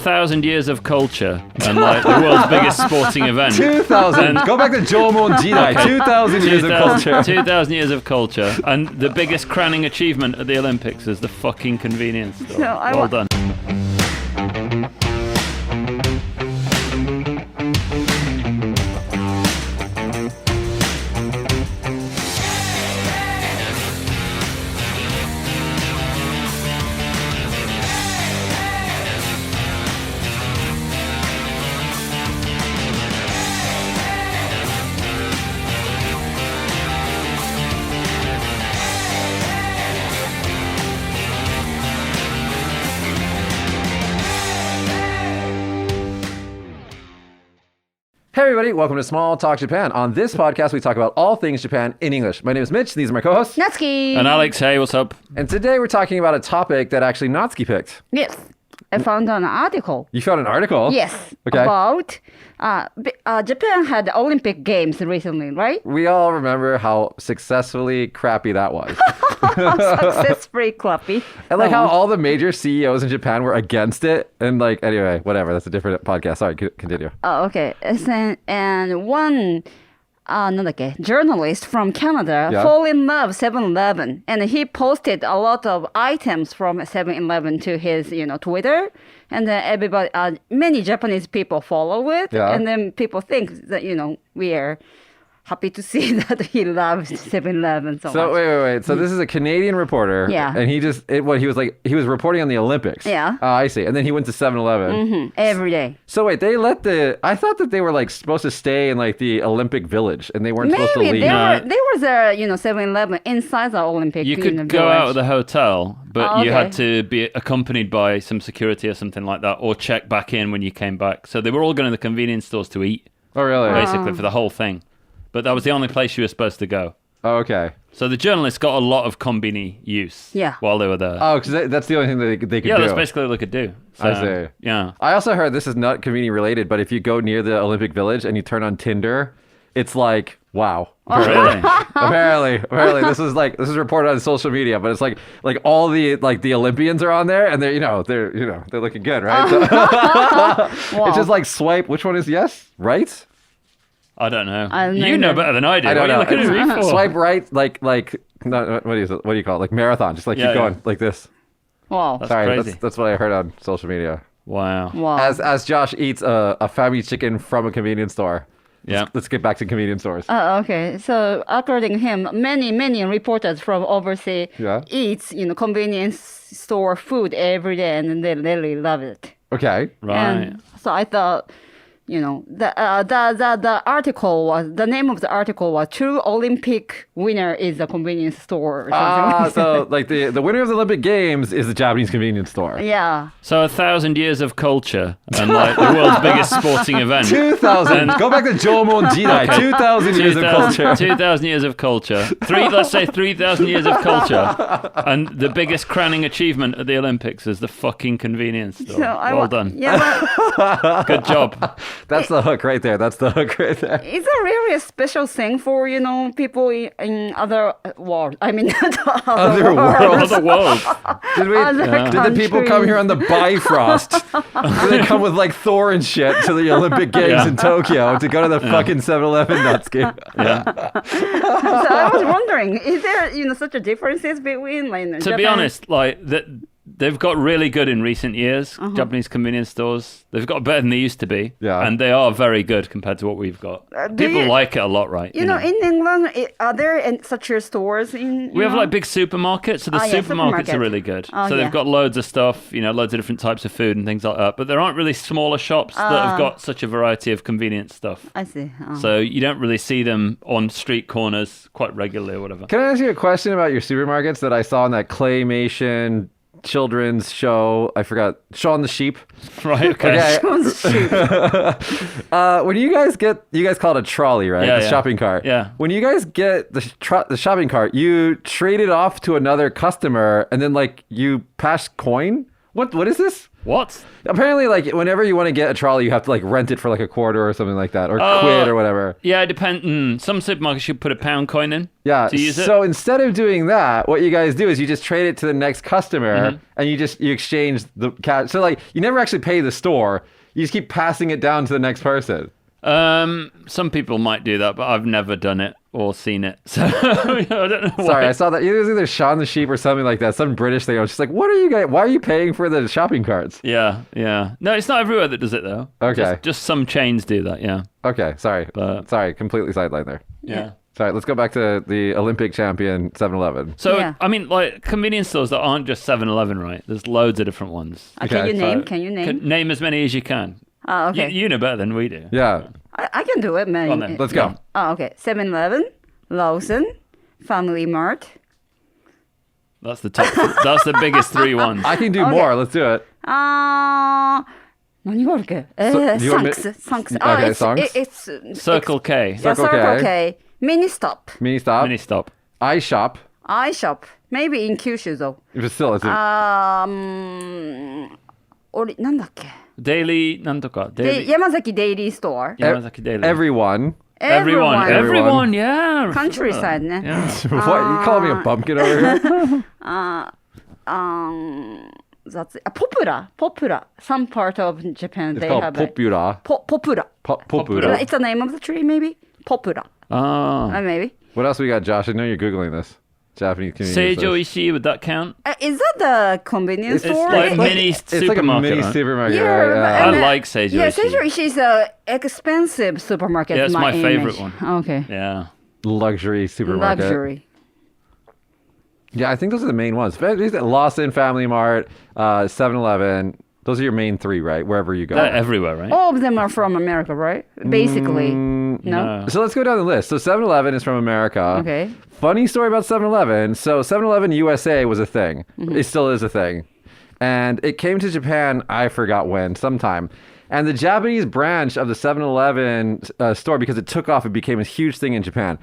1,000 years of culture and like the world's biggest sporting event. 2,000. Go back to Jomon Jidai. Okay. 2,000 years of culture. 2,000 years of culture. And the biggest crowning achievement at the Olympics is the fucking convenience store. So well done. Hey everybody, welcome to Small Talk Japan. On this podcast, we talk about all things Japan in English. My name is Mitch, these are my co-hosts. Natsuki. And Alex, hey, what's up? And today we're talking about a topic that actually Natsuki picked. Yes, I found an article. You found an article? Yes, Okay. about Japan had the Olympic Games recently, right? We all remember how successfully crappy that was. Successfully crappy. And like how all the major CEOs in Japan were against it. And like, anyway, whatever, that's a different podcast. Sorry, continue. Oh, okay. And one journalist from Canada Yeah. fall in love 7-Eleven, and he posted a lot of items from 7-Eleven to his Twitter, and then everybody many Japanese people follow it, Yeah. and then people think that we are happy to see that he loves 7-Eleven so So much. wait. So this is a Canadian reporter. Yeah. And he was reporting on the Olympics. Yeah. I see. And then he went to 7-Eleven. Every day. So wait, I thought that they were like supposed to stay in like the Olympic Village and they weren't supposed to Maybe leave. there was a 7-Eleven inside the Olympic. You could go village. out of the hotel, but Oh, you okay. had to be accompanied by some security or something like that, or check back in when you came back. So they were all going to the convenience stores to eat, Oh really? basically, for the whole thing. But that was the only place you were supposed to go. Oh, okay. So the journalists got a lot of combini use Yeah. while they were there. Oh, because that's the only thing that they could Yeah, do. that's basically all they could do. So, I see. Yeah. I also heard this is not convenience related, but if you go near the Olympic Village and you turn on Tinder, it's like wow. Really? Apparently, this is reported on social media, but it's like all the Olympians are on there, and they're looking good, right? So, it's just like swipe. Which one is yes? Right? I don't know. don't You know know. better than I do. I don't What are you know. looking at me for? Swipe right, no, what do you call it? Like marathon, just like Yeah, keep yeah. going like this. Wow. That's Sorry, crazy. that's what I heard on social media. Wow. Wow. As Josh eats a Fami chicken from a convenience store. Yeah. Let's get back to convenience stores. Okay. So according to him, many reporters from overseas Yeah. eats convenience store food every day, and they really love it. Okay. Right. And so I thought, the article was, the name of the article was "True Olympic Winner is a Convenience Store" or something. like So like the winner of the Olympic Games is the Japanese convenience store. that. Yeah. So 1,000 years of culture and like the world's biggest sporting event. 2,000. Go back to Jomon Jidai. Okay. 2,000 years of culture. 2,000 years of culture. Let's say 3,000 years of culture. And the biggest crowning achievement at the Olympics is the fucking convenience store. So Well done. Yeah, but Good job. That's the hook right there. That's the hook right there. it's a really a special thing for Other people in other world. I mean, world. Other world. Did the people come here on the Bifrost? Do they come with like Thor and shit to the Olympic Games Yeah. in Tokyo to go to the fucking 7-Eleven Natsuki? Yeah. So I was wondering, is there such a differences between like To be honest, like they've got really good in recent years. Uh-huh. Japanese convenience stores. They've got better than they used to be. Yeah. And they are very good compared to what we've got. do People you- like it a lot, right? in England, are there such stores in? We have like big supermarkets, so the Yeah, supermarkets supermarket. are really good. Oh, so yeah. they've got loads of stuff, loads of different types of food and things like that. But there aren't really smaller shops that have got such a variety of convenient stuff. I see. Oh. So you don't really see them on street corners quite regularly or whatever. Can I ask you a question about your supermarkets that I saw in that claymation children's show? I forgot. Shaun the Sheep. Right, okay. When you guys call it a trolley, right? Yeah, the yeah. shopping cart. Yeah. When you guys get the shopping cart, you trade it off to another customer and then like you pass coin? What is this? What? Apparently, like whenever you want to get a trolley, you have to like rent it for like a quarter or something like that, or quid or whatever. Yeah, it depends. Some supermarkets should put a pound coin in Yeah. to use it. So instead of doing that, what you guys do is you just trade it to the next customer, Mm-hmm. and you exchange the cash. So like you never actually pay the store. You just keep passing it down to the next person. Some people might do that, but I've never done it or seen it. So I don't know why. Sorry, I saw that. It was either Shaun the Sheep or something like that. Some British thing. I was just like, what are you guys? Why are you paying for the shopping carts? Yeah. No, it's not everywhere that does it though. Okay. Just some chains do that. Yeah. Okay, sorry. But- Sorry, completely sidelined there. Yeah. Sorry, let's go back to the Olympic champion 7-Eleven. So, Yeah. I mean, like, convenience stores that aren't just 7-Eleven, right? There's loads of different ones. Can Okay, you name? So, Can you name? Name as many as you can. Oh, okay. You know better than we do. Yeah, I can do it, man. Go on then. let's go. Oh, okay. 7-Eleven, Lawson, Family Mart. That's the top. That's the biggest three ones. I can do Okay. more. Let's do it. 何があるっけ do you want me- Thanks. Okay, it's, Songs? it's Circle K. Yeah, Circle Circle K. K. Mini Stop. Mini stop. Mini stop. iShop. iShop. Maybe in Kyushu though. But still, it'sなんだっけ Daily なんとか。で Daily. 山崎デイリーストア Yamazaki Daily. everyone. Everyone. Everyone. Yeah. Countryside ね Yeah. What? You calling me a bumpkin over here? Popular. Some part of Japan It's they called have Popura. Popular. Popura. It's the name of the tree maybe? Popular. Ah. Maybe. What else we got, Josh? I know you're Googling this. Japanese convenience Seijo stores. Ishii, would that count? Is that the convenience It's store? like It- mini It's like a supermarket. mini right? supermarket, Yeah, right? but- Yeah. I and, like Seijo Yeah, Ishii. Seijo Ishii is a expensive supermarket. Yeah, it's my image. favorite one. Okay. Yeah. Luxury supermarket. Luxury. Yeah, I think those are the main ones. Lawson, Family Mart, 7-Eleven. Those are your main three, right? Wherever you go. They're everywhere, right? All of them are from America, right? Basically. No? So let's go down the list. So 7-Eleven is from America. Okay. Funny story about 7-Eleven. So 7-Eleven USA was a thing. It still is a thing. And it came to Japan, I forgot when, sometime. And the Japanese branch of the 7-Eleven store, because it took off, it became a huge thing in Japan.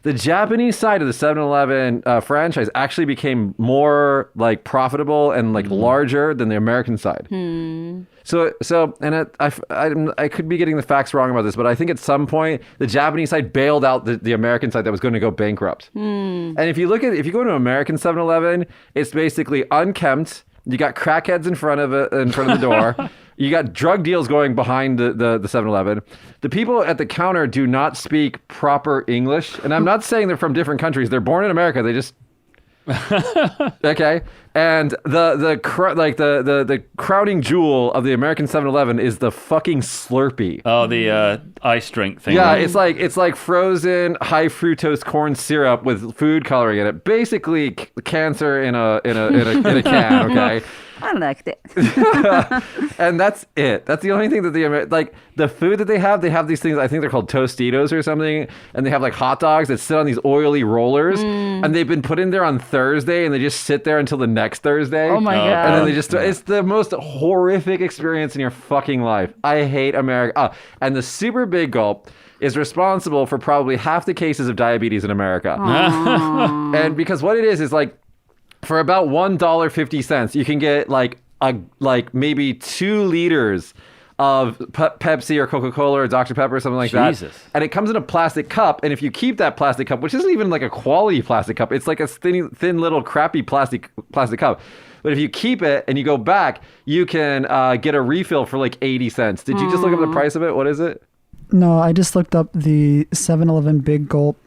The Japanese side of the 7-Eleven franchise actually became more like profitable and like larger than the American side. So, and I could be getting the facts wrong about this, but I think at some point the Japanese side bailed out the American side that was going to go bankrupt. And if you go to an American 7-Eleven, it's basically unkempt. You got crackheads in front of the door. You got drug deals going behind the 7-Eleven. The people at the counter do not speak proper English, and I'm not saying they're from different countries. They're born in America. They just okay. And the crowning jewel of the American 7-Eleven is the fucking Slurpee. Oh, the ice drink thing. Yeah, right? it's like frozen high fructose corn syrup with food coloring in it. Basically, cancer in a can. Okay. I liked it. And that's it. That's the only thing that the food that they have these things, I think they're called Tostitos or something, and they have like hot dogs that sit on these oily rollers, and they've been put in there on Thursday, and they just sit there until the next Thursday. Oh my Oh. god. And then it's the most horrific experience in your fucking life. I hate America. And the super big gulp is responsible for probably half the cases of diabetes in America. And because what it is like, for about $1.50, you can get like maybe 2 liters of Pepsi or Coca-Cola or Dr. Pepper or something like Jesus. that. And it comes in a plastic cup. And if you keep that plastic cup, which isn't even like a quality plastic cup, it's like a thin little crappy plastic cup. But if you keep it and you go back, you can get a refill for like 80 cents. Did you just look up the price of it? What is it? No, I just looked up the 7-Eleven Big Gulp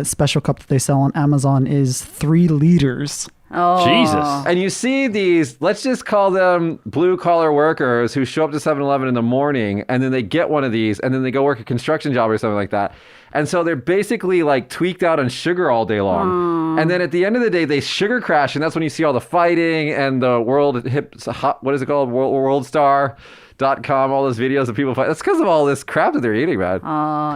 special cup that they sell on Amazon is 3 liters. Oh. Jesus. And you see these, let's just call them blue collar workers who show up to 7-Eleven in the morning and then they get one of these and then they go work a construction job or something like that. And so they're basically like tweaked out on sugar all day long. And then at the end of the day, they sugar crash. And that's when you see all the fighting and the what is it called? WorldStar.com, all those videos of people fight. That's because of all this crap that they're eating, man.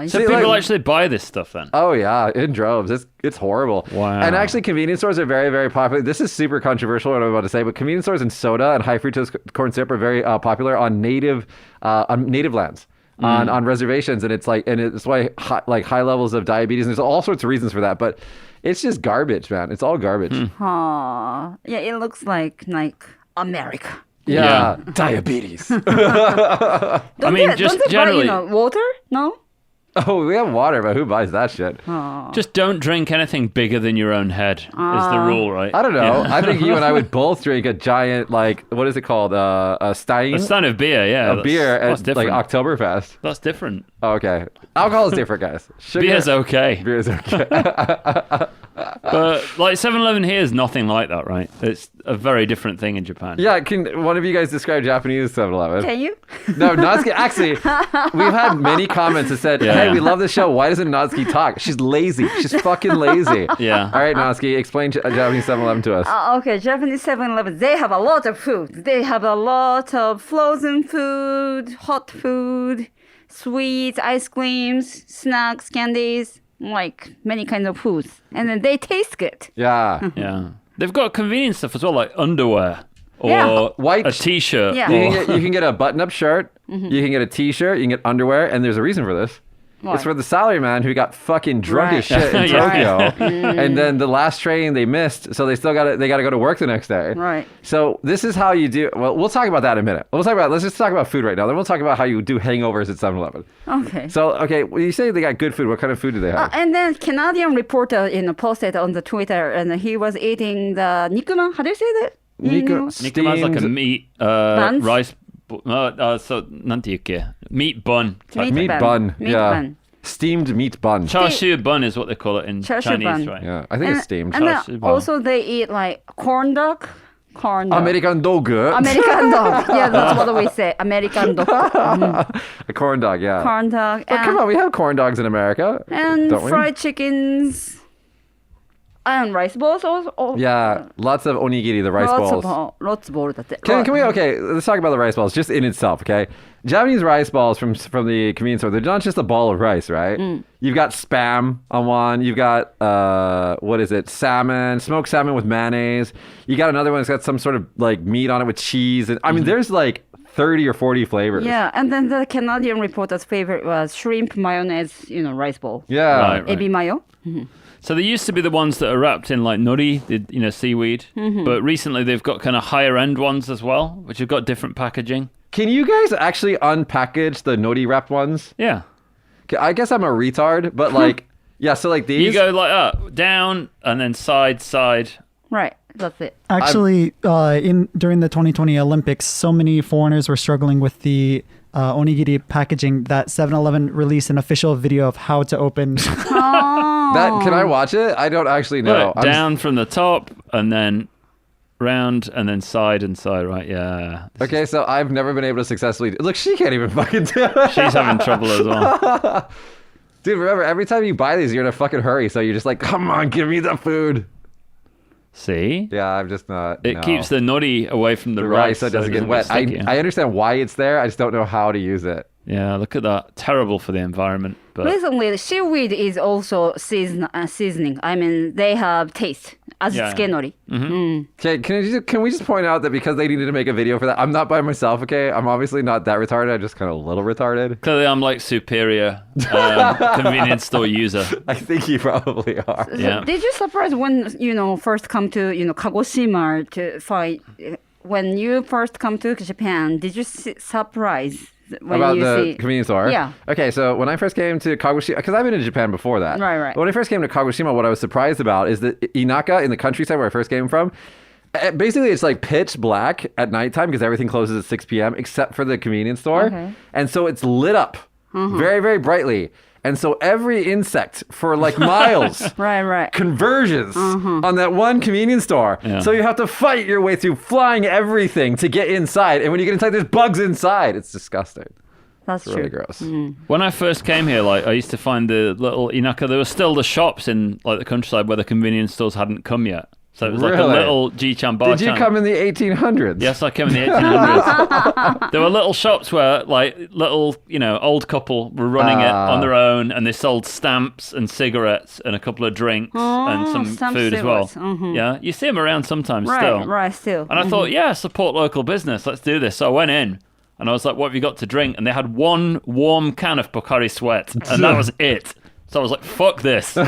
So See, people like- actually buy this stuff then? Oh yeah, in droves. It's horrible. Wow. And actually, convenience stores are very, very popular. This is super controversial what I'm about to say, but convenience stores and soda and high fructose corn syrup are very popular on native lands. On reservations, and it's why high levels of diabetes. And there's all sorts of reasons for that, but it's just garbage, man. It's all garbage. Yeah, it looks like America. Yeah, diabetes. Don't just they generally- buy, water? No? Oh, we have water, but who buys that shit? Just don't drink anything bigger than your own head is the rule, right? I don't know. Yeah. I think you and I would both drink a giant, like, what is it called? A Stein? A stein of beer, yeah. A beer that's at like different. Oktoberfest. That's different. Oh, okay. Alcohol is different, guys. Sugar, Beer's okay. Beer's okay. But like 7-Eleven here is nothing like that, right? It's a very different thing in Japan. Yeah, can one of you guys describe Japanese 7-Eleven? Can you? No, Natsuki, actually, we've had many comments that said, Yeah. hey, we love this show. Why doesn't Natsuki talk? She's lazy. She's fucking lazy. Yeah. All right, Natsuki, explain Japanese 7-Eleven to us. Okay, Japanese 7-Eleven, they have a lot of food. They have a lot of frozen food, hot food, sweets, ice creams, snacks, candies, like many kinds of foods. And then they taste good. Yeah. Yeah. They've got convenient stuff as well, like underwear or Yeah. White a t-shirt. Yeah. You can get a button-up shirt, you can get a t-shirt, you can get underwear, and there's a reason for this. Why? It's for the salaryman who got fucking drunk as Right. shit in Yeah. Tokyo, and then the last train they missed, so they got to go to work the next day. Right. So this is how you do. Well, we'll talk about that in a minute. Let's just talk about food right now. Then we'll talk about how you do hangovers at 7-Eleven. Okay. So okay, well, you say they got good food. What kind of food do they have? And then Canadian reporter, posted on the Twitter, and he was eating the nikuman. How do you say that? Nikuman's like a Steamed meat Buns? rice. So なんて言うっけ? Meat bun. meat bun. Meat Yeah. bun. Steamed meat bun. Char siu bun is what they call it in Char siu Chinese, bun. right? Yeah, I think it's steamed. And Char siu then bun. also they eat like corn dog. Corn dog. American dog. American dog. Yeah, that's what we say. American dog. A corn dog. Yeah. Corn dog. But come on, we have corn dogs in America, And don't we? fried chickens. And rice balls also. Yeah, lots of onigiri, the rice balls. Lots of balls. Can we? Okay, let's talk about the rice balls just in itself. Okay, Japanese rice balls from the convenience store. They're not just a ball of rice, right? You've got spam on one. You've got what is it? Salmon, smoked salmon with mayonnaise. You got another one that's got some sort of like meat on it with cheese. And I mean, there's like 30 or 40 flavors. Yeah, and then the Canadian reporter's favorite was shrimp mayonnaise, rice ball. Yeah. Right. Ebi mayo. So they used to be the ones that are wrapped in like nori, seaweed. But recently they've got kind of higher end ones as well, which have got different packaging. Can you guys actually unpackage the nori wrapped ones? Yeah. Okay, I guess I'm a retard, but like, yeah. So like these. You go like up, down, and then side. Right, that's it. Actually, during the 2020 Olympics, so many foreigners were struggling with the onigiri packaging that 7-Eleven released an official video of how to open. Can I watch it? I don't actually know. Look, down from the top, and then round, and then side and side, right? Yeah. Okay, so I've never been able to successfully. Look, she can't even fucking do it. She's having trouble as well. Dude, remember, every time you buy these, you're in a fucking hurry. So you're just like, come on, give me the food. See? Yeah, I'm just not. It no. keeps the nori away from the the rice rice so it doesn't get wet. sticky. I understand why it's there. I just don't know how to use it. Yeah, look at that. Terrible for the environment. But Recently, the seaweed is also seasoning. I mean, they have taste as Yeah. tsukenori. Okay, can we just point out that because they needed to make a video for that, I'm not by myself, okay? I'm obviously not that retarded. I'm just kind of a little retarded. clearly I'm like superior convenience store user. I think you probably are. Yeah. Did you surprise when first come to Kagoshima to fight? When you first come to Japan, did you surprise when About you the see? convenience store? Yeah. Okay, so when I first came to Kagoshima, because I've been to Japan before that. Right. But when I first came to Kagoshima, what I was surprised about is that Inaka, in the countryside where I first came from, basically it's like pitch black at nighttime because everything closes at 6 p.m. except for the convenience store. Okay. And so it's lit up very, very brightly. And so every insect for like miles Right. converges on that one convenience store. Yeah. So you have to fight your way through flying everything to get inside. And when you get inside, there's bugs inside. It's disgusting. That's It's really true. gross. When I first came here, like I used to find the little Inaka, there were still the shops in like the countryside where the convenience stores hadn't come yet. So it was like a Really? little G-chan bar. Did you come in the 1800s? Yes, I came in the 1800s. There were little shops where, like, little, old couple were running it on their own, and they sold stamps and cigarettes and a couple of drinks and some stamp food as well. cigarettes, Yeah, you see them around sometimes still. Right, still. And I thought, yeah, support local business. Let's do this. So I went in, and I was like, what have you got to drink? And they had one warm can of Pocari Sweat, and that was it. So I was like, fuck this. I'm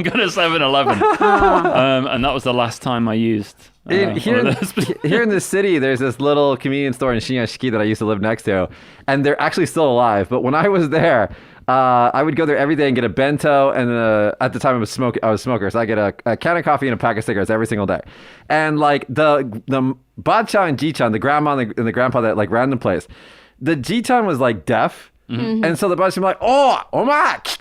going to 7-Eleven. And that was the last time I used Here in the city, there's this little convenience store in Shinyashiki that I used to live next to, and they're actually still alive. But when I was there, I would go there every day and get a bento, and at the time I was a smoker, so I get a can of coffee and a pack of cigarettes every single day. And like the ba-chan and ji-chan, the grandma and the grandpa that like ran the place, the ji-chan was like deaf. Mm-hmm. And so the bunch of them like, oh, oma, kite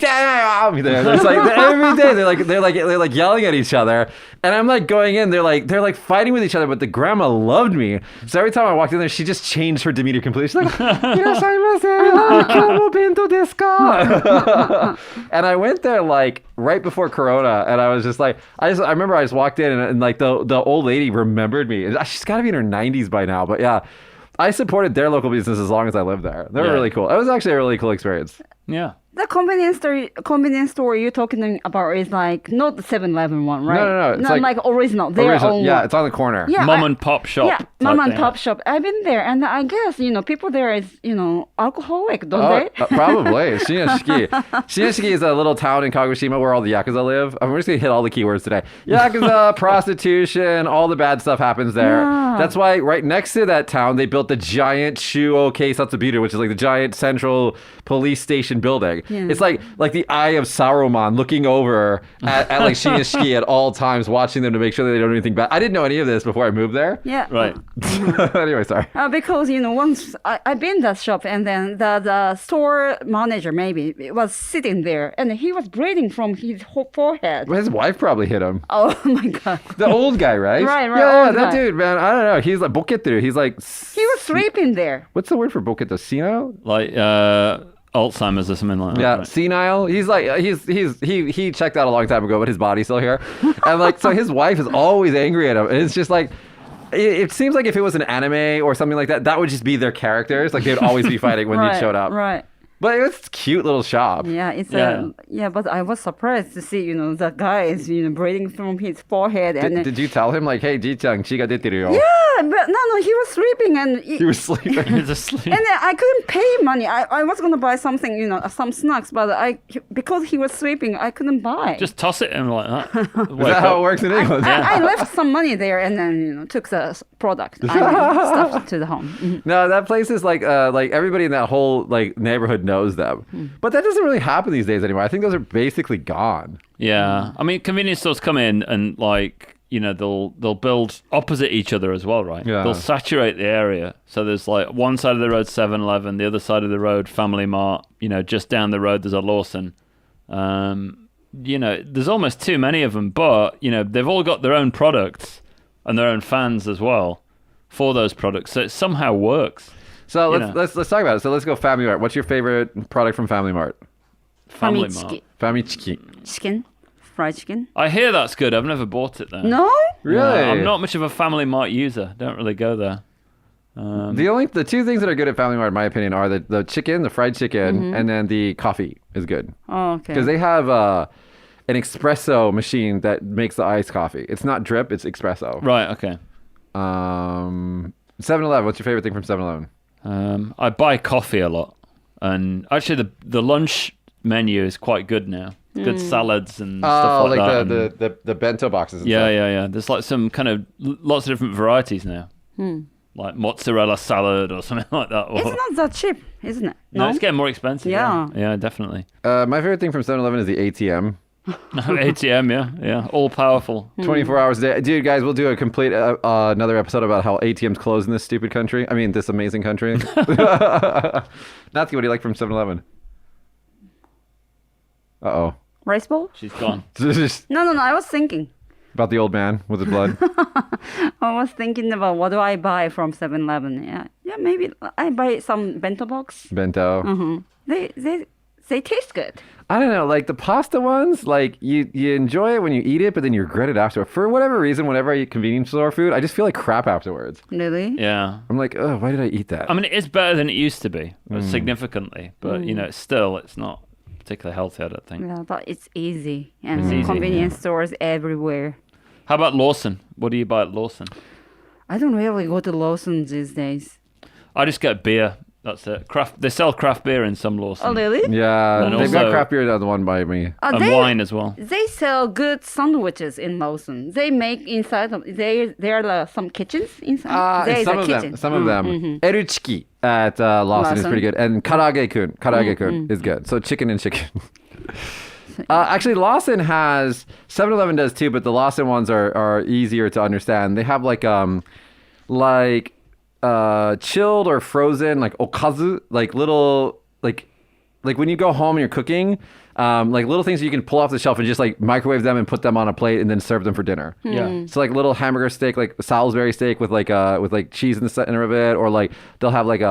there. It's like every day they're like yelling at each other, and I'm like going in. They're like fighting with each other. But the grandma loved me, so every time I walked in there, she just changed her demeanor completely. She's like, "Irashaimase, kyou bento desu ka?" And I went there like right before Corona, and I was just like, I remember I just walked in, and like the old lady remembered me. She's got to be in her 90s by now, but yeah. I supported their local business as long as I lived there. They were really cool. It was actually a really cool experience. Yeah. The convenience store you're talking about is like not the 7-Eleven one, right? No. It's not like original. Their own yeah, one. it's on the corner. Yeah, Mom and pop shop. Yeah, mom and pop shop. I've been there, and I guess people there is alcoholic, don't they? Probably. Shinyashiki is a little town in Kagoshima where all the yakuza live. I'm just gonna hit all the keywords today. Yakuza, prostitution, all the bad stuff happens there. Yeah. That's why right next to that town they built the giant Shuo-kei Satsubiru, which is like the giant central police station building. Yeah. It's like the eye of Saruman looking over at like Shinyashiki at all times, watching them to make sure that they don't do anything bad. I didn't know any of this before I moved there. Yeah. Right. Anyway, sorry. Because once I've been that shop, and then the store manager maybe was sitting there, and he was breathing from his forehead. His wife probably hit him. Oh my god. The old guy, right? Right. Yeah, that dude, man. I don't know. He's like boketteru. He's like. He was sleeping there. What's the word for boketteru? Senile? Like Alzheimer's or something like that. Yeah, right? senile. He's like he checked out a long time ago, but his body's still here. And like so, his wife is always angry at him, and it's just like. It seems like if it was an anime or something like that, that would just be their characters. Like they'd always be fighting when you showed up. Right. But it was a cute little shop. Yeah, but I was surprised to see, the guy is, breathing from his forehead. And did you tell him like, hey, Ji-chan, chi ga deteru yo? Yeah, but no, he was sleeping and he was sleeping. He was asleep. And then I couldn't pay money. I was gonna buy something, some snacks, but because he was sleeping, I couldn't buy. Just toss it in like that. Is that how it works in England? I left some money there and then took the product. Stuff to the home. Mm-hmm. No, that place is like everybody in that whole like neighborhood knows them. But that doesn't really happen these days anymore. I think those are basically gone. Yeah. I mean, convenience stores come in and like, they'll build opposite each other as well, right? Yeah. They'll saturate the area. So there's like one side of the road 7-Eleven, the other side of the road Family Mart, just down the road there's a Lawson. There's almost too many of them, but, they've all got their own products and their own fans as well for those products. So it somehow works. So let's talk about it. So let's go Family Mart. What's your favorite product from Family Mart? Family Mart. Chicken. Fried chicken. I hear that's good. I've never bought it there. No? Really? I'm not much of a Family Mart user. Don't really go there. The two things that are good at Family Mart, in my opinion, are the chicken, the fried chicken, and then the coffee is good. Oh, okay. Because they have an espresso machine that makes the iced coffee. It's not drip, it's espresso. Right, okay. 7-Eleven, what's your favorite thing from 7-Eleven? I buy coffee a lot. And actually, the lunch menu is quite good now. Good salads and stuff like that. Oh, like the bento boxes and yeah, stuff. yeah. There's like some kind of lots of different varieties now. Like mozzarella salad or something like that. Or, it's not that cheap, isn't it? no, it's getting more expensive. Yeah. Yeah, definitely. My favorite thing from 7-Eleven is the ATM. ATM, yeah. All powerful. 24 hours a day. Dude, guys, we'll do a complete another episode about how ATMs close in this stupid country. I mean, this amazing country. Natsuki, what do you like from 7-Eleven? Uh-oh. Rice bowl? She's gone. No. I was thinking. About the old man with the blood. I was thinking about what do I buy from 7-Eleven. Yeah, maybe I buy some bento box. Bento. Mm-hmm. They taste good. I don't know, like the pasta ones, like you enjoy it when you eat it, but then you regret it after. For whatever reason, whenever I eat convenience store food, I just feel like crap afterwards. Really? Yeah. I'm like, oh, why did I eat that? I mean, it is better than it used to be, significantly. But, it's not particularly healthy, I don't think. Yeah, but it's easy. And It's easy, convenience stores everywhere. How about Lawson? What do you buy at Lawson? I don't really go to Lawson these days. I just get beer That's it. They sell craft beer in some Lawson. Oh, really? Yeah, And they've got also- craft beer down the one by me. And wine as well. They sell good sandwiches in Lawson. They make inside of there are some kitchens inside. There is Some a of kitchen. them. Some of them. Eruchiki at Lawson is Lawson. pretty good, and karage-kun is good. So chicken and chicken. Actually, Lawson has 7-Eleven does too, but the Lawson ones are easier to understand. They have like chilled or frozen like okazu, like little like when you go home and you're cooking, like little things you can pull off the shelf and just like microwave them and put them on a plate and then serve them for dinner. Yeah. So like little hamburger steak, like Salisbury steak with like cheese in the center of it, or like they'll have like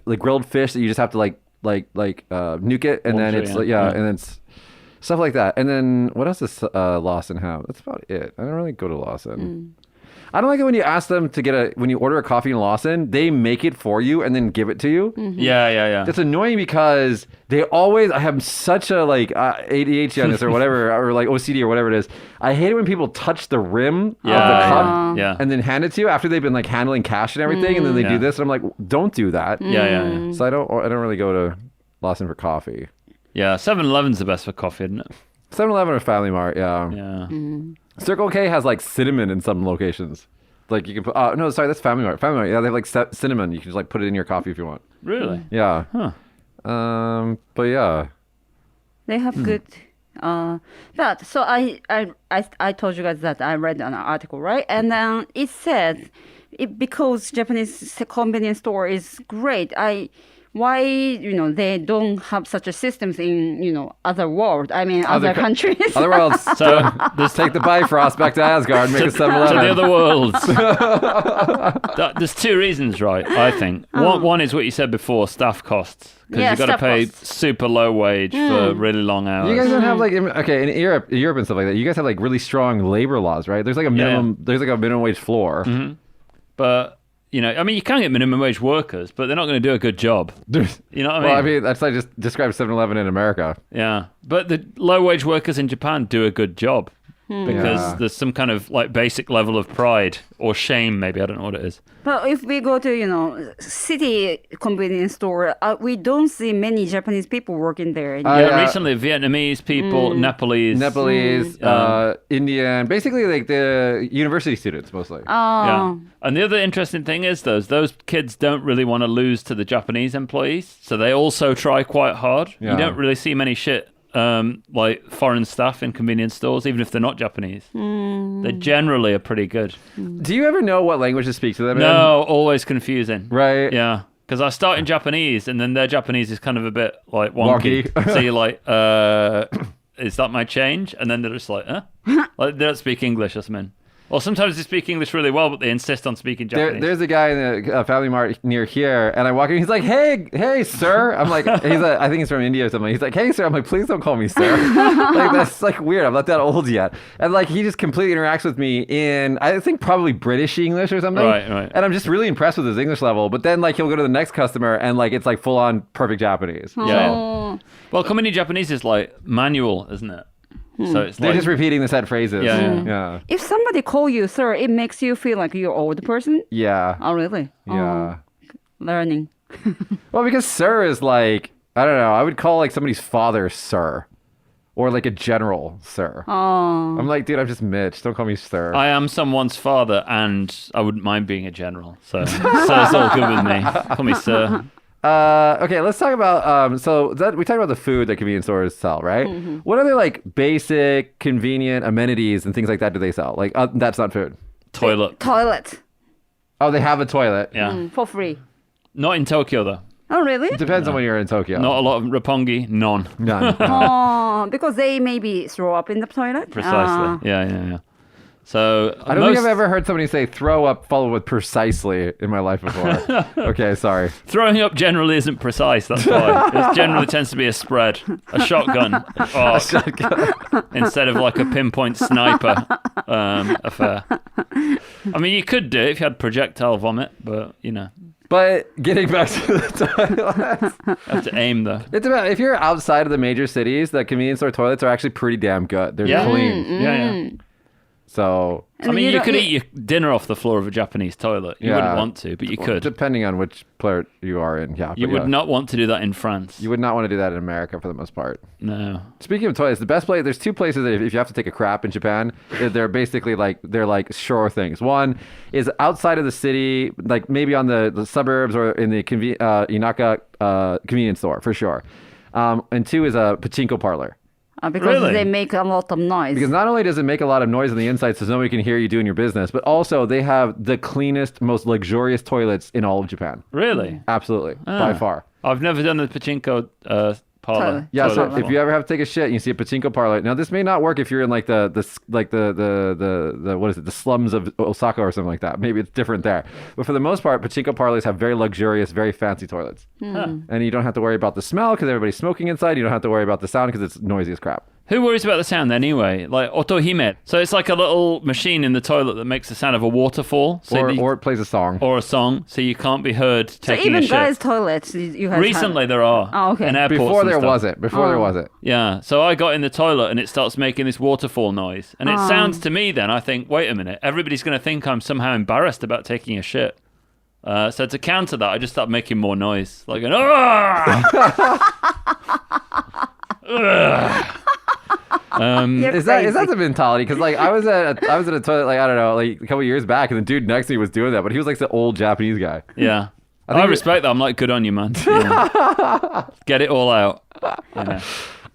like grilled fish that you just have to like nuke it, and then it's and then it's stuff like that. And then what else does Lawson have? That's about it. I don't really go to Lawson. I don't like it when you ask them to when you order a coffee in Lawson, they make it for you and then give it to you. Yeah. That's annoying because I have such a like ADHD on this or whatever, or like OCD or whatever it is. I hate it when people touch the rim of the cup and then hand it to you after they've been like handling cash and everything, and then they do this, and I'm like, don't do that. Yeah. So I don't really go to Lawson for coffee. Yeah, 7-Eleven's the best for coffee, isn't it? 7-Eleven or Family Mart, yeah. Yeah. Circle K has like cinnamon in some locations. Like you can put, no, sorry, that's Family Mart. Family Mart, yeah, they have like cinnamon. You can just like put it in your coffee if you want. Really? Yeah. Huh. But yeah. They have good. But so I told you guys that I read an article, right? And then it said because Japanese convenience store is great. Why they don't have such a systems in other world? I mean other countries. Other worlds. So Just take the Bifrost back to Asgard, make a to the 7-Eleven. other worlds. There's two reasons, right? I think one is what you said before: staff costs, because Yeah, you've got to staff pay costs. super low wage for really long hours. You guys don't have like in Europe and stuff like that. You guys have like really strong labor laws, right? There's like a minimum. There's like a minimum wage floor. But I mean, you can get minimum wage workers, but they're not going to do a good job. You know what I mean? Well, I mean, that's like just describe 7-Eleven in America. Yeah, but the low wage workers in Japan do a good job because there's some kind of like basic level of pride or shame, maybe, I don't know what it is. But if we go to city convenience store, we don't see many Japanese people working there. Yeah, recently Vietnamese people, Nepalese, Indian, basically like the university students mostly. Yeah. And the other interesting thing is those kids don't really want to lose to the Japanese employees, so they also try quite hard. Yeah. You don't really see many like foreign staff in convenience stores, even if they're not Japanese. They generally are pretty good. Do you ever know what language to speak to them in? No, always confusing. Right. Yeah. Because I start in Japanese, and then their Japanese is kind of a bit like wonky. So you're like, is that my change? And then they're just like, like they don't speak English or something. Or sometimes they speak English really well, but they insist on speaking Japanese. There's a guy in the Family Mart near here, and I walk in. He's like, "Hey, sir." I'm like, I think he's from India or something. He's like, "Hey, sir." I'm like, "Please don't call me sir." Like that's like weird. I'm not that old yet. And like he just completely interacts with me in I think probably British English or something. Right. And I'm just really impressed with his English level. But then like he'll go to the next customer and like it's like full on perfect Japanese. Yeah. Well, community Japanese is like manual, isn't it? So it's They're like, just repeating the set phrases. Yeah. If somebody call you sir, it makes you feel like you're old person. Yeah. Oh, really? Yeah. Learning. Well, because sir is like, I don't know, I would call like somebody's father sir. Or like a general sir. I'm like, dude, I'm just Mitch. Don't call me sir. I am someone's father, and I wouldn't mind being a general. So it's all good with me. Call me sir. Okay, let's talk about we talked about the food that convenience stores sell, right? What other like basic, convenient amenities and things like that do they sell? Like that's not food. Toilet. Toilet. Oh, they have a toilet. Yeah. For free. Not in Tokyo, though. Oh, really? Depends on when you're in Tokyo. Not a lot of Roppongi. None. None. Oh, because they maybe throw up in the toilet. Precisely. Yeah. So I don't think I've ever heard somebody say throw up followed with precisely in my life before. Okay, sorry. Throwing up generally isn't precise, that's why. It generally tends to be a spread. A shotgun. Oh, instead of like a pinpoint sniper affair. I mean, you could do it if you had projectile vomit, but, But getting back to the toilets. have to aim, though. It's about, if you're outside of the major cities, the convenience store toilets are actually pretty damn good. They're clean. Yeah. So I mean, you could eat your dinner off the floor of a Japanese toilet. You wouldn't want to, but you could. Depending on which part you are in, yeah. You would not want to do that in France. You would not want to do that in America for the most part. No. Speaking of toilets, the best place, there's two places that if you have to take a crap in Japan, they're basically they're like shore things. One is outside of the city, like maybe on the suburbs or in the Inaka convenience store, for sure. And two is a pachinko parlor. Because they make a lot of noise. Because not only does it make a lot of noise on the inside so nobody can hear you doing your business, but also they have the cleanest, most luxurious toilets in all of Japan. Really? Absolutely. By far. I've never done the pachinko parlor. Yeah, so if you ever have to take a shit and you see a pachinko parlor, now this may not work if you're in like the what is it, the slums of Osaka or something like that. Maybe it's different there. But for the most part, pachinko parlors have very luxurious, very fancy toilets. And you don't have to worry about the smell because everybody's smoking inside. You don't have to worry about the sound because it's noisy as crap. Who worries about the sound anyway? Like otohime. So it's like a little machine in the toilet that makes the sound of a waterfall. So or it plays a song. Or a song, so you can't be heard taking a shit. So even guys' toilets, you have Recently there are. Oh, okay. In airports Before there and stuff. wasn't. There wasn't. Yeah, so I got in the toilet and it starts making this waterfall noise. And it sounds to me then, I think, wait a minute, everybody's going to think I'm somehow embarrassed about taking a shit. So to counter that, I just start making more noise. Like an, Is that the mentality? Because like I was at a toilet like I don't know like a couple years back, and the dude next to me was doing that, but he was like the old Japanese guy. Yeah, I respect that. I'm like, good on you, man. Get it all out. Yeah.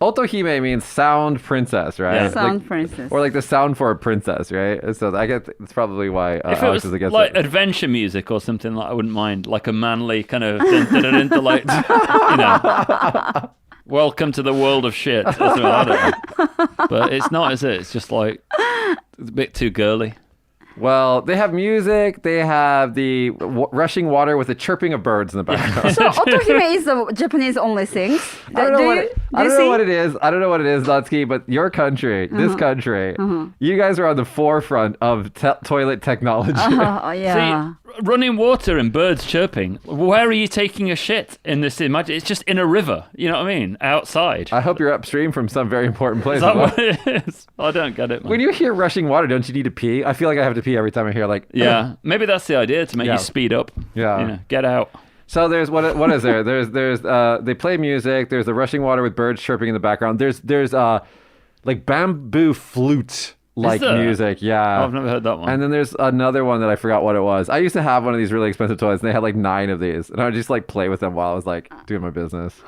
Otohime means sound princess, right? Yeah. Sound princess. Or like the sound for a princess, right? So I guess it's probably why If it Alex was is against like it. adventure music or something, like I wouldn't mind, like a manly kind of like, you know, welcome to the world of shit. Or something like that. But it's not, is it? It's just like it's a bit too girly. Well, they have music. They have the rushing water with the chirping of birds in the background. So otohime is the Japanese only things. I don't know what it is. I don't know what it is, Latsky, but your country, this country, you guys are on the forefront of toilet technology. Yeah. See, running water and birds chirping. Where are you taking a shit in this? Imagine it's just in a river. You know what I mean? Outside. I hope you're upstream from some very important place. Is that what it is? I don't get it, man. When you hear rushing water, don't you need to pee? I feel like I have to pee every time I hear like. Yeah, maybe that's the idea, to make you speed up. Yeah. You know, get out. So there's what is there? There's they play music. There's the rushing water with birds chirping in the background. There's like bamboo flute like music. Yeah. Oh, I've never heard that one. And then there's another one that I forgot what it was. I used to have one of these really expensive toys, and they had like 9 of these, and I would just like play with them while I was like doing my business.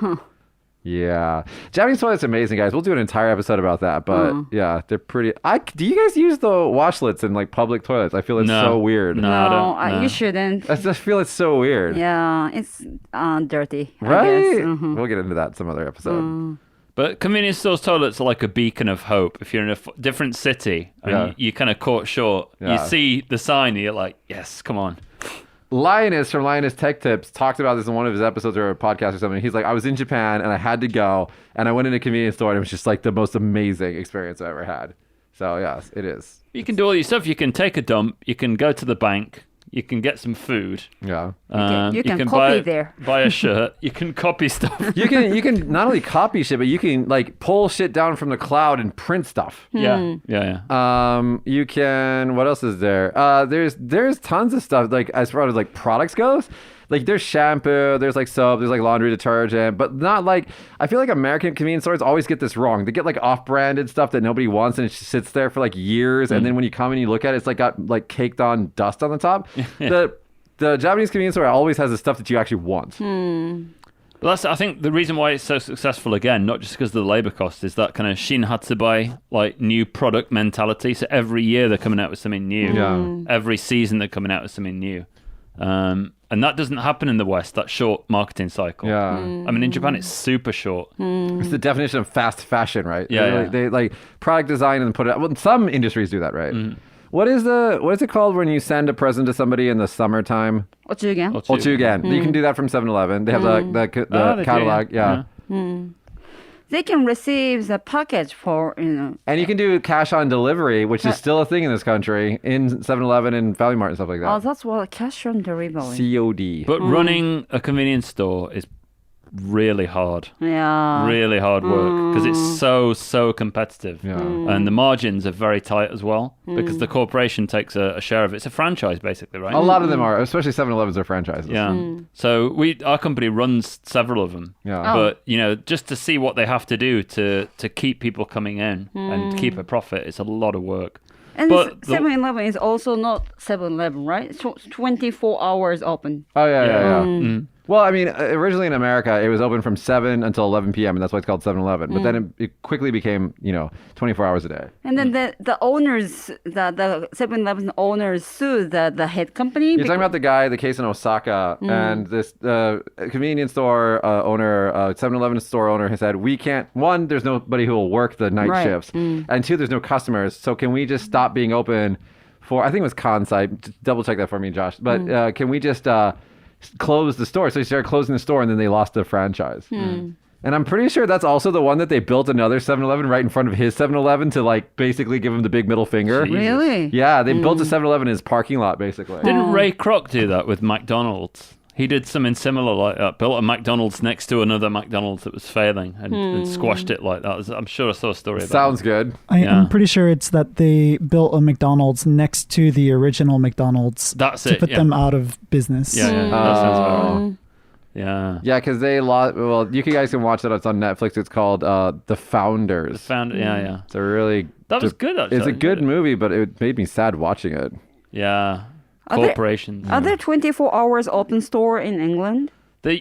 Yeah, Japanese toilets are amazing, guys. We'll do an entire episode about that, but yeah, they're pretty. Do you guys use the washlets in like public toilets? I feel it's so weird. No, I don't. You shouldn't. I just feel it's so weird. Yeah, it's dirty. Right? I guess. We'll get into that some other episode. But convenience stores toilets are like a beacon of hope. If you're in a different city and you kind of caught short, you see the sign and you're like, yes, come on. Linus from Linus Tech Tips talked about this in one of his episodes or a podcast or something. He's like, I was in Japan and I had to go, and I went in a convenience store and it was just like the most amazing experience I ever had. So yes, it is. You can do all your stuff. You can take a dump. You can go to the bank. You can get some food. Yeah. You can copy buy a shirt. You can copy stuff. You can not only copy shit, but you can like pull shit down from the cloud and print stuff. Yeah. You can. What else is there? There's tons of stuff like as far as like products goes. Like there's shampoo, there's like soap, there's like laundry detergent, but not like, I feel like American convenience stores always get this wrong. They get like off-branded stuff that nobody wants and it just sits there for like years. And then when you come and you look at it, it's like got like caked on dust on the top. The Japanese convenience store always has the stuff that you actually want. But that's, I think, the reason why it's so successful, again, not just because of the labor cost, is that kind of Shin Hatsubai, like new product mentality. So every year they're coming out with something new. Yeah. Every season they're coming out with something new. And that doesn't happen in the West, that short marketing cycle. Yeah. I mean, in Japan, it's super short. It's the definition of fast fashion, right? Yeah. They like product design and put it out. Well, some industries do that, right? What is it called when you send a present to somebody in the summertime? Ochugen. Ochugen. You can do that from 7-Eleven. They have the catalog. Yeah. They can receive the package for, And you can do cash on delivery, which is still a thing in this country, in 7-Eleven and Family Mart and stuff like that. Oh, that's what cash on delivery. COD. But running a convenience store is really hard. Yeah. Really hard work because it's so competitive. Yeah. And the margins are very tight as well because the corporation takes a share of it. It's a franchise basically, right? A lot of them are, especially 7-Elevens are franchises. Yeah. So our company runs several of them. Yeah. But, just to see what they have to do to keep people coming in and keep a profit, it's a lot of work. And But 7-Eleven is also not 7-Eleven, right? It's 24 hours open. Oh, yeah. Mm. Well, I mean, originally in America, it was open from 7 until 11 p.m., and that's why it's called 7-Eleven. But then it quickly became, 24 hours a day. And then the owners, the 7-Eleven owners sued the head company. You're talking about the case in Osaka, and this convenience store owner, 7-Eleven store owner has said, we can't, one, there's nobody who will work the night shifts, and two, there's no customers, so can we just stop being open for, I think it was Kansai, just double check that for me, Josh, but can we just close the store? So they started closing the store, and then they lost the franchise. And I'm pretty sure that's also the one that they built another 7-Eleven right in front of his 7-Eleven to like basically give him the big middle finger. Jesus. Really? Yeah, they built a 7-Eleven in his parking lot, basically. Didn't Ray Kroc do that with McDonald's? He did something similar like that. Built a McDonald's next to another McDonald's that was failing and squashed it like that. I'm sure I saw a story about Sounds good. I'm pretty sure it's that they built a McDonald's next to the original McDonald's That's to it, put yeah. them out of business. Yeah, that sounds about right. Yeah. Yeah, because they lost. Well, you guys can watch that. It's on Netflix. It's called The Founders. Yeah. It's a really. That was good, actually. It's a good movie, but it made me sad watching it. Yeah. Are there- Corporations. Are there 24 hours open store in England?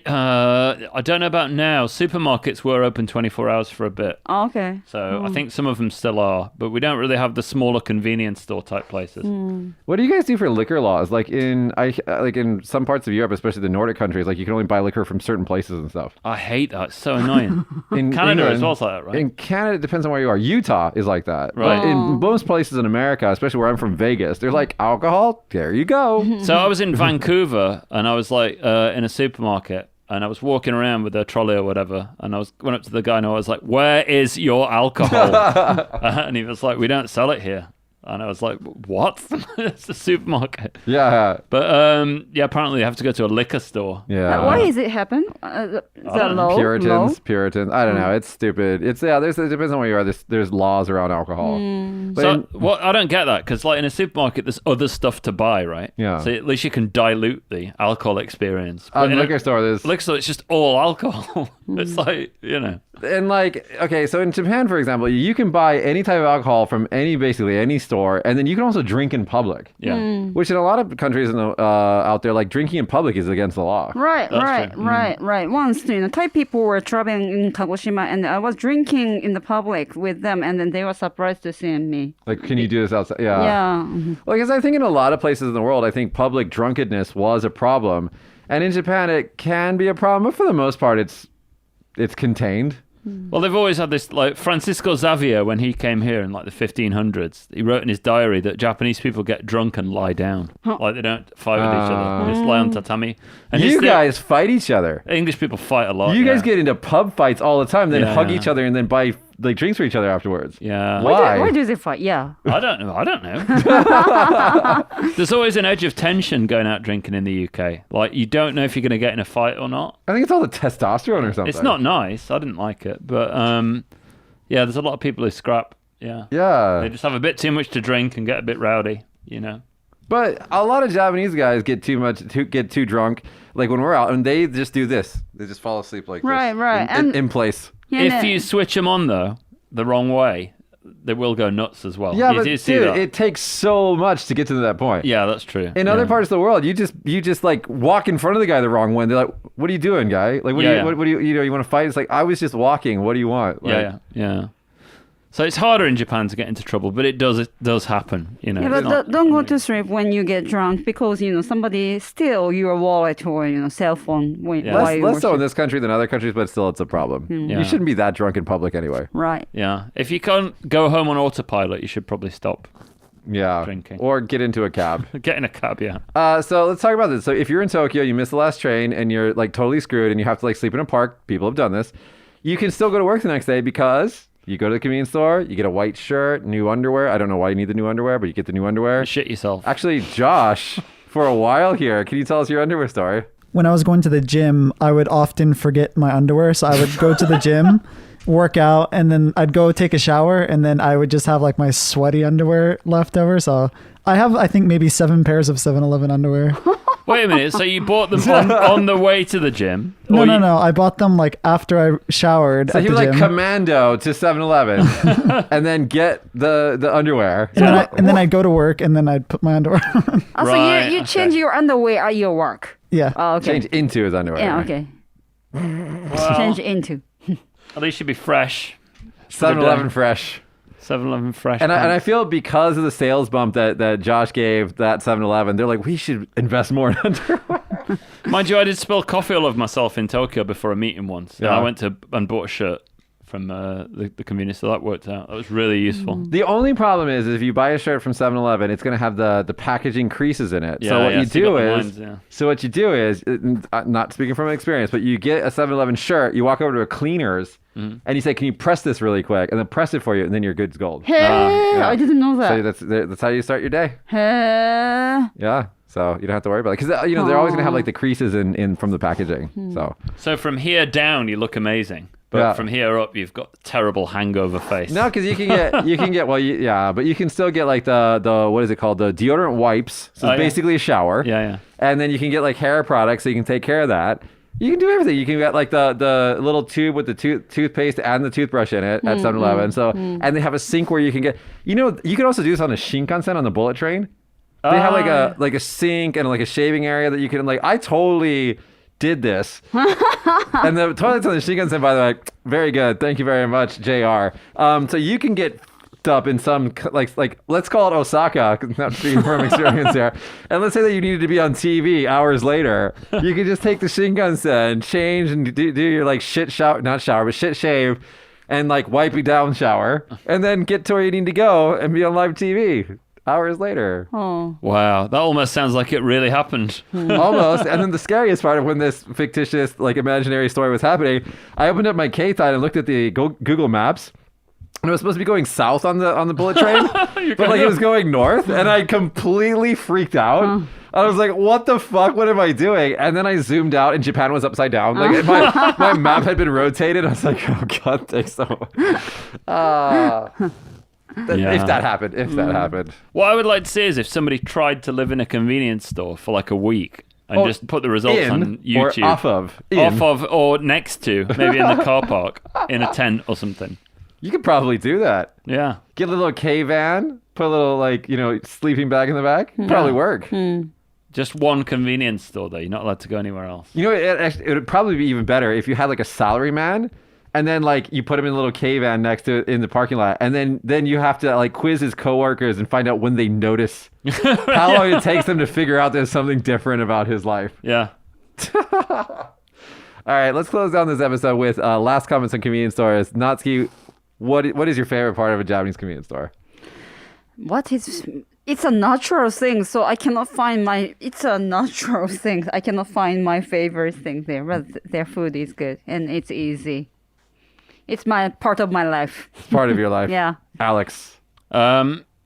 I don't know about now. Supermarkets were open 24 hours for a bit. Oh, okay. So I think some of them still are, but we don't really have the smaller convenience store type places. What do you guys do for liquor laws? Like in some parts of Europe, especially the Nordic countries, like you can only buy liquor from certain places and stuff. I hate that. It's so annoying. In Canada England, as well is like that, right? In Canada, it depends on where you are. Utah is like that. Right. But in most places in America, especially where I'm from, Vegas, they're like alcohol. There you go. So I was in Vancouver and I was like in a supermarket and I was walking around with a trolley or whatever and went up to the guy and I was like, "Where is your alcohol?" And he was like, "We don't sell it here." And I was like, "What?" It's a supermarket. Yeah. But apparently you have to go to a liquor store. Yeah. Why is it happen? The low? Puritans. Low? I don't know. It's stupid. It depends on where you are. There's laws around alcohol. But So I don't get that because like in a supermarket, there's other stuff to buy, right? Yeah. So at least you can dilute the alcohol experience. in in a liquor store, there's liquor store, it's just all alcohol. It's like and like okay, so in Japan, for example, you can buy any type of alcohol from basically any store, and then you can also drink in public. Yeah. Which in a lot of countries out there, like drinking in public is against the law. Right. That's true. Right. Once, Thai people were traveling in Kagoshima, and I was drinking in the public with them, and then they were surprised to see me. Like, can you do this outside? Yeah. Yeah. Well, because I think in a lot of places in the world, I think public drunkenness was a problem, and in Japan, it can be a problem, but for the most part, it's contained. Well, they've always had this, like Francisco Xavier, when he came here in like the 1500s, he wrote in his diary that Japanese people get drunk and lie down. Like they don't fight with each other. They just lie on tatami. And You guys fight each other. English people fight a lot. You yeah. guys get into pub fights all the time, then Yeah. hug each other and then buy like drinks for each other afterwards. Yeah. Why? Why do they fight? Yeah. I don't know. There's always an edge of tension going out drinking in the UK. Like, you don't know if you're going to get in a fight or not. I think it's all the testosterone or something. It's not nice. I didn't like it. But, there's a lot of people who scrap. Yeah. Yeah. They just have a bit too much to drink and get a bit rowdy, But a lot of Japanese guys get too drunk. Like when we're out, and they just do this. They just fall asleep like Right. this. In place. If you switch them on, though, the wrong way, they will go nuts as well. Yeah, You but do see dude, that. it takes so much to get to that point. Yeah, that's true. In other parts of the world, you just like walk in front of the guy the wrong way. They're like, "What are you doing, guy? Like, what do you you want to fight?" It's like, "I was just walking. What do you want?" Like, Yeah. So it's harder in Japan to get into trouble, but it does happen. Yeah, It's but not- don't go to sleep when you get drunk because somebody steal your wallet or cell phone while you Less so in worship. this country than other countries, but still, it's a problem. Yeah. You shouldn't be that drunk in public anyway. Right. Yeah. If you can't go home on autopilot, you should probably stop. Yeah. Drinking. Or get into a cab. Get in a cab, yeah. So let's talk about this. So if you're in Tokyo, you miss the last train, and you're like totally screwed, and you have to like sleep in a park. People have done this. You can still go to work the next day because you go to the convenience store, you get a white shirt, new underwear. I don't know why you need the new underwear, but you get the new underwear. Shit yourself. Actually, Josh, for a while here, can you tell us your underwear story? when I was going to the gym, I would often forget my underwear. So I would go to the gym, work out, and then I'd go take a shower, and then I would just have like my sweaty underwear left over. So I have, I think, maybe 7 pairs of 7-Eleven underwear. Wait a minute. So you bought them on the way to the gym? No. I bought them like after I showered. So at he the would like gym. commando to 7-Eleven and then get the underwear. And then I'd go to work, and then I'd put my underwear on. Also, Right, you change your underwear at your work. Yeah. Oh, okay. Change into his underwear. Yeah, right? okay. Well, Change into. at least you'd be fresh. 7-Eleven fresh. 7-Eleven fresh. And I pants. feel because of the sales bump that Josh gave that 7-Eleven, they're like, we should invest more in underwear. Mind you, I did spill coffee all over myself in Tokyo before a meeting once. And Yeah. I went and bought a shirt from the convenience store. That worked out. That was really useful. The only problem is if you buy a shirt from 7-Eleven, it's going to have the packaging creases in it. So Yeah, what yeah, you so you do got the is, lines, yeah. so what you do is, not speaking from experience, but you get a 7-Eleven shirt, you walk over to a cleaners, and you say, "Can you press this really quick?" And then press it for you, and then your good's gold. Hey, yeah. I didn't know So that. that's how you start your day. Hey. Yeah. So you don't have to worry about it because they're always going to have like the creases in from the packaging. So So from here down, you look amazing. But Yeah. from here up, you've got a terrible hangover face. no, because you can get but you can still get like the what is it called, the deodorant wipes. So Oh, it's yeah. basically a shower. Yeah. And then you can get like hair products, so you can take care of that. You can do everything. You can get like the little tube with the toothpaste and the toothbrush in it at 7-Eleven. So and they have a sink where you can get. You can also do this on the Shinkansen on the bullet train. They have like a sink and like a shaving area that you can like. I totally did this. And the toilets on the Shinkansen, by the way, very good. Thank you very much, JR. So you can get up in some like let's call it Osaka, not speaking from experience here, and let's say that you needed to be on TV hours later, you could just take the Shinkansen, change and do your like shit shave and like wipey down shower, and then get to where you need to go and be on live TV hours later. Oh. Wow, that almost sounds like it really happened. Almost. And then the scariest part of when this fictitious like imaginary story was happening, I opened up my K-Tide and looked at the Google Maps. And it was supposed to be going south on the bullet train, but like it was going north, and I completely freaked out. I was like, "What the fuck? What am I doing?" And then I zoomed out, and Japan was upside down. Like my map had been rotated. I was like, "Oh God, thanks so much." If that happened. What I would like to see is if somebody tried to live in a convenience store for like a week and just put the results on YouTube. Or off of. Or next to, maybe in the car park, in a tent or something. You could probably do that. Yeah. Get a little K-van, put a little like, sleeping bag in the back. Probably work. Just one convenience store, though. You're not allowed to go anywhere else. It would probably be even better if you had like a salary man, and then like you put him in a little K-van next to it in the parking lot, and then you have to like quiz his coworkers and find out when they notice how long it takes them to figure out there's something different about his life. Yeah. All right, let's close down this episode with last comments on convenience stores. Natsuki, what is your favorite part of a Japanese convenience store? It's a natural thing, so I cannot find it's a natural thing. I cannot find my favorite thing there, but their food is good and it's easy. It's part of my life. It's part of your life. Yeah. Alex.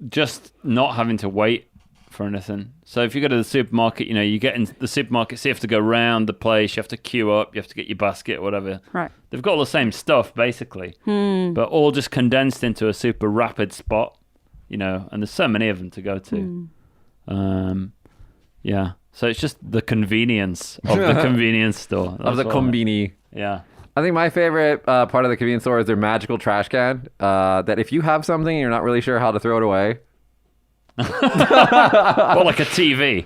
Just not having to wait for anything. So if you go to the supermarket, you get in the supermarket, so you have to go around the place, you have to queue up, you have to get your basket, whatever. Right. They've got all the same stuff, basically, but all just condensed into a super rapid spot, and there's so many of them to go to. Yeah. So it's just the convenience of the convenience store. Of the That's what I- kombini. Yeah. I think my favorite part of the convenience store is their magical trash can. That if you have something and you're not really sure how to throw it away, Or like a TV.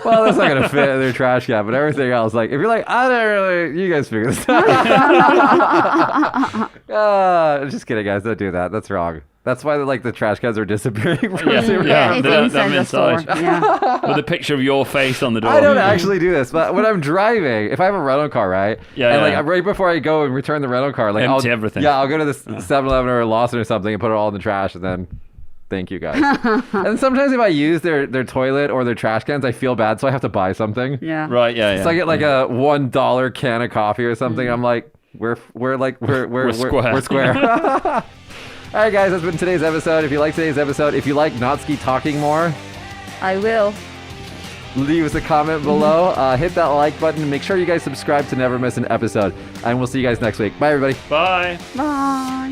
well, that's not gonna fit in their trash can. But everything else, like if you're like, I don't really, you guys figure this out. Just kidding, guys. Don't do that. That's wrong. That's why the trash cans are disappearing. From Yeah. super- Yeah. It's they're inside the store. inside. Yeah. With a picture of your face on the door. I don't actually do this, but when I'm driving, if I have a rental car, right? Yeah, And yeah. like right before I go and return the rental car, like Empty I'll, everything. Yeah, I'll go to this 7-Eleven or a Lawson or something and put it all in the trash, and then thank you guys. And sometimes if I use their toilet or their trash cans, I feel bad, so I have to buy something. Yeah. Right, yeah. So I get like a $1 can of coffee or something. I'm like, we're square. All right, guys, that's been today's episode. If you like today's episode, if you like Natsuki talking more, I will. leave us a comment below. Hit that like button. Make sure you guys subscribe to never miss an episode. And we'll see you guys next week. Bye, everybody. Bye. Bye.